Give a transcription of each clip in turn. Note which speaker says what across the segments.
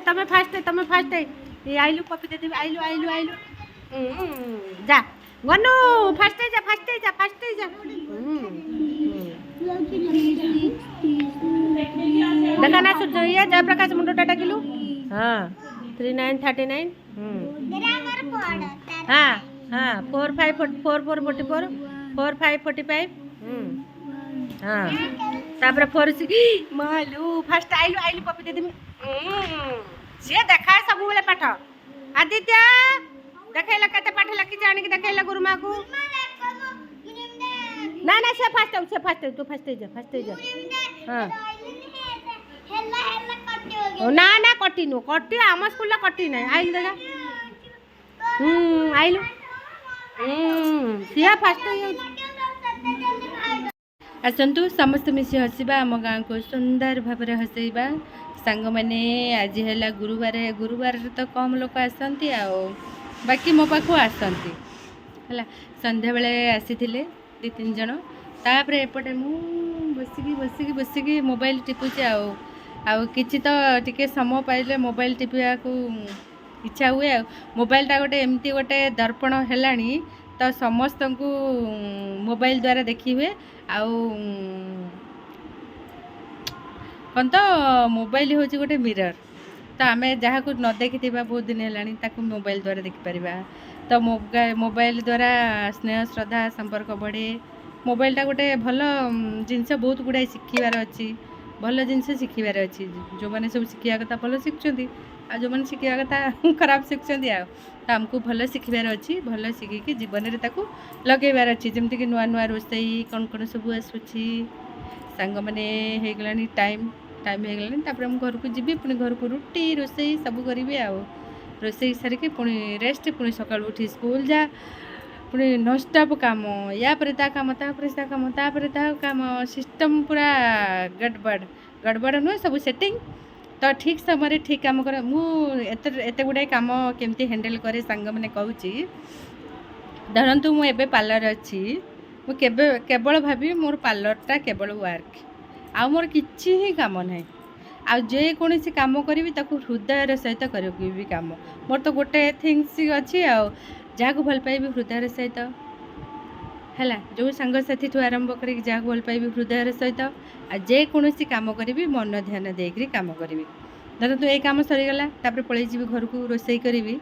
Speaker 1: ତମେ ଫାଷ୍ଟ ଏ ଆଇଲୁ କପି ଦେଇଦେବି ଆଇଲୁ ଯା ଗନୁ ଫାଷ୍ଟ ଯା देखा ना ये जयप्रकाश मुंडटा डाकिलु हाँ 3939 हाँ हाँ 4544 4545 हाँ तापर 46 मालू फास्ट आइलु पपी दे देमी सी देखा सब बेले पाठ आदित्य देखैला कते पाठ लिखि जानि कि देखैला गुरुमा को ना से फास्ट तू फास्ट जा हाँ ना कटी आम स्कूल कटी ना आइल देखा आइलु सी फास्ट आसतु समस्त मिसी हसवा आम गाँ को सुंदर भाव हसैबा सांग मैंने आज है गुरुवार तो कम लोग आसती बाकी मो पाख आसती है संध्या बेले आसी थे 2-3 जन तापर एपटे मु बसिकी मोबाइल टिपुचे किसी तो टिके समय पाइले मोबाइल टिपिया को इच्छा हुए मोबाइलटा गोटे एमती गोटे दर्पण है तो समस्त को मोबाइल द्वारा देखी हुए कौन तो मोबाइल हूँ गोटे मिरर तो आम जहाँ को न देखी बहुत दिन है मोबाइल द्वारा देखिपर तो मोबाइल द्वारा स्नेह श्रद्धा संपर्क बढ़े मोबाइलटा गोटे भल जिनस बहुत गुड़ाई शिखबार अच्छी भल जिनस शिखबार अच्छी जो मैंने सब शिखा कथा भल शिखुं आ जो मैंने शिखा कथा खराब शिखुं तो आमको भल शिखबार अच्छी भल शिखिकी जीवन में लगेबार अच्छी जमती कि नुआ नुआ रोसई कौन सब आसूसी सांग मैंने होगला टाइम हो गला घर को जी पुणी घर को रुटी रोसई सब करी रोसई सारिकी पुणी रेस्ट पुणी सका उठी स्कूल जा पुणी नॉनस्टॉप काम या पर काम सिस्टम पूरा गड़बड़ नुहे सब सेटिंग तो ठीक समय ठीक काम कर मुझे गुड़ाए काम केमती हैंडल करे सांग मैंने कहूँ धरतु मुझे पार्लर अच्छी मुझे केवल भावी मोर पार्लरटा केवल वर्क आ मोर किसी ही काम ना आ जेकोसी काम करी हृदय सहित करी काम मोर तो गोटे थिंग्स अच्छी जहाँ को भल पाइबी हृदय सहित है जो सांगसाथी ठू आरंभ कर जहाँ भल पाइबी हृदय सहित आ जेकोसी काम करी मन ध्यान देकर काम करी धर तू ये कम सरीगला पलि जी घर को रोसई करी मुझे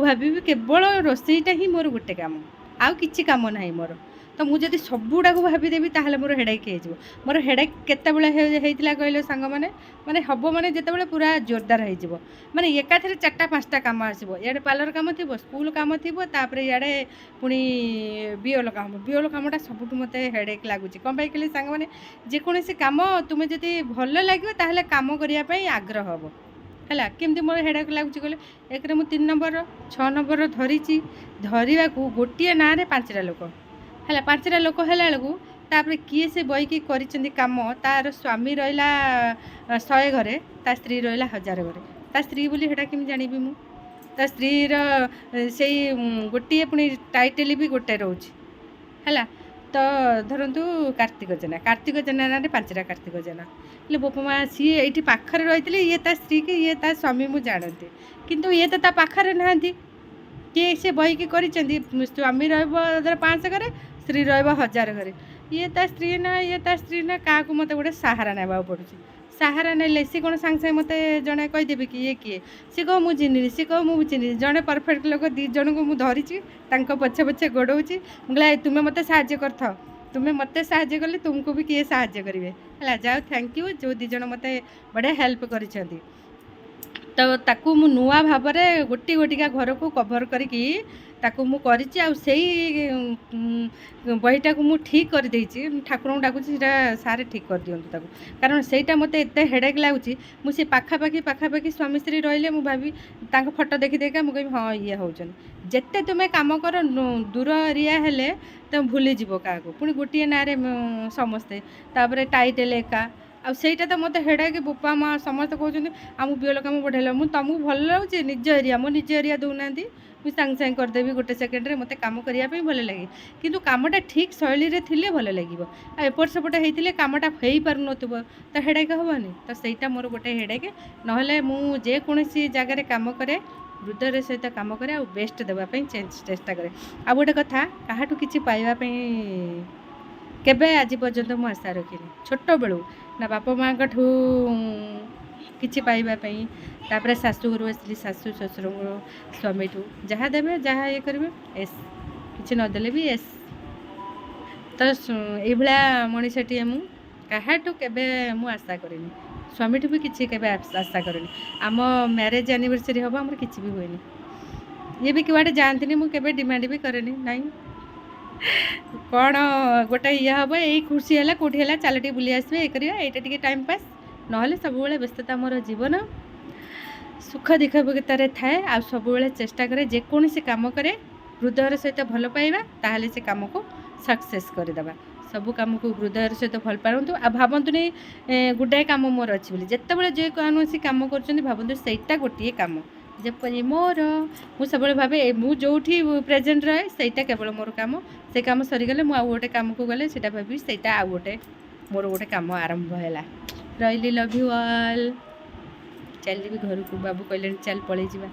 Speaker 1: भावी केवल रोसईटा ही मोर गोटे काम आउ किसी काम ना मोर तो मुझे सबुड़ा को भावीदेवी ताहले मोर हेडेक हो मोर हेडेक केतबेले कहले सांग माने हम माने जितेबाला पूरा जोरदार हो माने एकाथरे 4-5टा काम आसो इे पार्लर काम थी स्कूल काम थी इे पुणी बीओल कामटा सबुठ मत हेडेक लगुच कौन पाई कहले सांग मैंने जेकोसी काम तुम्हें जब भल लगे ताहले काम करने आग्रह हम है केमती मोर हेडेक लगुच कहले एक 3 नंबर 6 नंबर धरी धरवा को गोटे ना 5टा लोक है 5टा लोक है तापर किए से बईकी काम तार स्वामी रहा 100 घरे ता स्त्री रहा 1000 घरे ता स्त्री बोली हेटा केम जानी मु ता स्त्री से गोटे पुणी टाइटेल भी गोटे रोच है तो धरतु कार्तिक जेना ना 5टा कार्तिक जेना ले बोपा माँ सी ये पाखरे रही ये ता स्त्री की ये ता स्वामी मुझे जानती किंतु ये तो पाखरे नहांती किए से बईकी स्वामी रो500 घरे स्त्री रो1000 घरे ये ता स्त्री ना क्या मत गोटे सहारा ना पड़ू सहारा ने सी कौन सांगे सांगे मत जड़े कहीदेवी कि ये किए सी कह मुझे चिन्हनी सी कह मुझे चिन्हनी जड़े परफेक्ट लोक 2 जन को मुझे धरी पछे पछे गोड़ाऊँगी मुझे तुम्हें मत साहय कर तुम्हें मत साहय कले तुमको भी किए साहय करेंगे है जाओ थैंक यू जो 2 जन मत बढ़िया हेल्प कर तो ताकू मु नुआ भाव में गोटी गोटिका घर को कभर करी बहीटा को मुझे ठीक कर ठाकुर को डाकुची सारे ठीक कर दिंतु ताकू कारण सहीटा मत एत हेडेक लगुच मुझे पाखापाखि स्वामी स्त्री रही मुझे भावी फोटो देखी देखा मुझे हाँ ये होते जिते तुम्हें कम कर दूर एरिया हेले तुम भूली जीव क्या पुणी गोटे ना समस्ते टाइटेल एका आईटा तो मत हेडेक बोपा माँ समस्त कहते आम बीओल कम बढ़ेल मुझे तुमको भल लगे निज एरिया मो निज एरिया दौना ମୁଁ ସାଙ୍ଗେ ସାଙ୍ଗେ କରିଦେବି ଗୋଟେ ସେକେଣ୍ଡରେ। ମୋତେ କାମ କରିବା ପାଇଁ ଭଲ ଲାଗେ, କିନ୍ତୁ କାମଟା ଠିକ୍ ଶୈଳୀରେ ଥିଲେ ଭଲ ଲାଗିବ। ଆଉ ଏପଟ ସେପଟ ହେଇଥିଲେ କାମଟା ହେଇପାରୁନଥିବ ତ ହେଡ଼େକ୍ ହେବନି। ତ ସେଇଟା ମୋର ଗୋଟେ ହେଡ଼େକ୍। ନହେଲେ ମୁଁ ଯେକୌଣସି ଜାଗାରେ କାମ କରେ ହୃଦୟର ସହିତ କାମ କରେ, ଆଉ ବେଷ୍ଟ ଦେବା ପାଇଁ ଚେଷ୍ଟା କରେ। ଆଉ ଗୋଟେ କଥା, କାହାଠୁ କିଛି ପାଇବା ପାଇଁ କେବେ ଆଜି ପର୍ଯ୍ୟନ୍ତ ମୁଁ ଆଶା ରଖିନି। ଛୋଟବେଳୁ ନା ବାପା ମାଆଙ୍କଠୁ କିଛି ପାଇବା ପାଇଁ, ତାପରେ ଶାଶୁଘରୁ ଆସିଲି ଶାଶୁ ଶ୍ୱଶୁରଙ୍କ ସ୍ୱାମୀଠୁ ଯାହା ଦେବେ ଯାହା ଇଏ କରିବେ ଏସ୍, କିଛି ନଦେଲେ ବି ଏସ୍। ତ ଏଇଭଳିଆ ମଣିଷଟିଏ ମୁଁ। କାହାଠୁ କେବେ ମୁଁ ଆଶା କରିନି, ସ୍ୱାମୀଠୁ ବି କିଛି କେବେ ଆଶା କରିନି। ଆମ ମ୍ୟାରେଜ୍ ଆନିଭର୍ସରୀ ହେବ, ଆମର କିଛି ବି ହୁଏନି। ଇଏ ବି କୁଆଡ଼େ ଯାଆନ୍ତିନି, ମୁଁ କେବେ ଡିମାଣ୍ଡ ବି କରେନି। ନାଇଁ କ'ଣ ଗୋଟେ ଇଏ ହେବ, ଏଇ ଖୁସି ହେଲା କେଉଁଠି ହେଲା ଚାଲ ଟିକେ ବୁଲି ଆସିବେ, ଇଏ କରିବା, ଏଇଟା ଟିକେ ଟାଇମ୍ ପାସ୍। ନହେଲେ ସବୁବେଳେ ବ୍ୟସ୍ତତା ମୋର ଜୀବନ, ସୁଖ ଦୁଃଖ ଭିତରେ ଥାଏ। ଆଉ ସବୁବେଳେ ଚେଷ୍ଟା କରେ ଯେକୌଣସି କାମ କରେ ହୃଦୟର ସହିତ ଭଲ ପାଇବା, ତାହେଲେ ସେ କାମକୁ ସକ୍ସେସ୍ କରିଦେବା। ସବୁ କାମକୁ ହୃଦୟର ସହିତ ଭଲ ପାଆନ୍ତୁ। ଆଉ ଭାବନ୍ତୁନି ଗୋଟାଏ କାମ ମୋର ଅଛି ବୋଲି। ଯେତେବେଳେ ଯେକୌଣସି କାମ କରୁଛନ୍ତି ଭାବନ୍ତୁ ସେଇଟା ଗୋଟିଏ କାମ। ଯେପରି ମୋର, ମୁଁ ସବୁବେଳେ ଭାବେ ମୁଁ ଯେଉଁଠି ପ୍ରେଜେଣ୍ଟ ରହେ ସେଇଟା କେବଳ ମୋର କାମ। ସେ କାମ ସରିଗଲେ ମୁଁ ଆଉ ଗୋଟେ କାମକୁ ଗଲେ ସେଇଟା ଭାବିବି ସେଇଟା ଆଉ ଗୋଟେ ମୋର ଗୋଟେ କାମ ଆରମ୍ଭ ହେଲା। ରହିଲି, ଲଭ୍ ୟୁ ଅଲ୍। ଚାଲିବି ଘରକୁ, ବାବୁ କହିଲେଣି ଚାଲ ପଳେଇ ଯିବା।